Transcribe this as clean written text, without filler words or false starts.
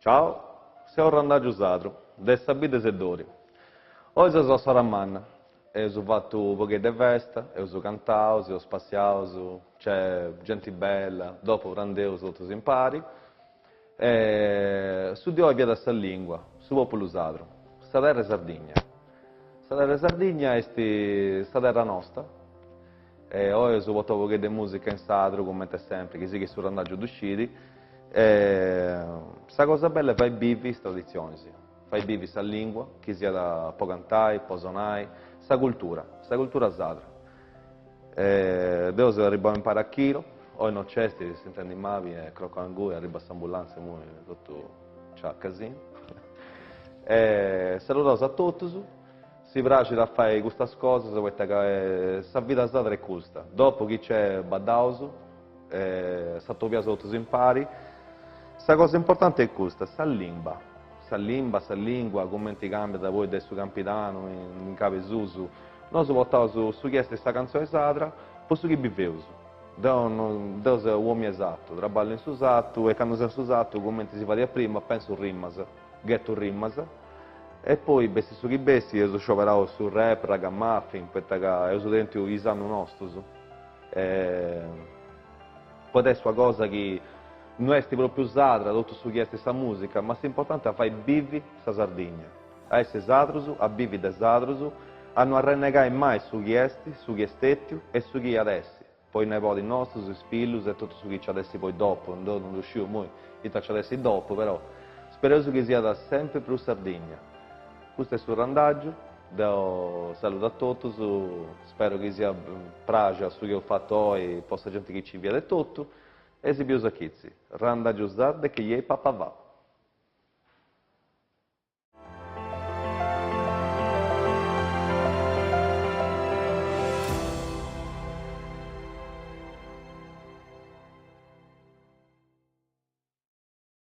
Ciao, siamo Randaggio Sadro, del Sabide Sedori. Oggi sono Soramanna, e ho fatto un po' di festa, e ho cantato, ho spaziato, c'è gente bella, dopo randeo sotto si impari. E studio via da sta lingua, su popolo Sadro, sta terra è Sardegna. Sta terra Sardegna è sta terra nostra, e oggi ho fatto un po' di musica in Sadro, come sempre, che sì che sono Randaggio d'usciti. Questa cosa bella è fai bivi, tradizioni, sì. Fai bivi sta lingua, chi sia da Pocantai, Posonai, sta cultura sadra. Devo se arrivo a imparare a chilo, oggi non c'è, si intende in mavi, e crocco angui, arriva questa ambulanza, e tutto c'ha casino. Saluto a tutti, si piace da fare queste cose, se vuoi che sta vita sadra è questa. Dopo chi c'è Badauso, stato via sotto si impari. La cosa importante è questa, sta lingua, come ti cambia da voi adesso capitano, in capo Zuzu. Noi si portava su questa canzone sadra, poi su chi biveuso. Deus è uomo esatto, trabalha in su esatto, e quando sei su esatto, come si fa prima, penso rimmas, ghetto rimmas, e poi bessi su chi bessi, io scioperavo su rap, ragamuffin, perché io sono dentro i sanno nostri. Poi adesso una cosa che non è proprio usata, tutto su questa musica, ma l'importante è fare vivi questa Sardegna. A essere sadrusu, a vivi da sadrusu, a non arrennegare mai su chiesti, su chiestetti e su chi adesso. Poi nei voti nostri, sui spillus e tutto su chi ci adesso poi dopo, non riuscivo mai, io ci adesso dopo, però spero che sia da sempre più Sardegna. Questo è il suo randaggio. Do saluto a tutti, spero che sia praga su che ho fatto oggi, possa gente che ci vede tutto, e si piusa chizzi. Randaggio Zard che gli è papà va.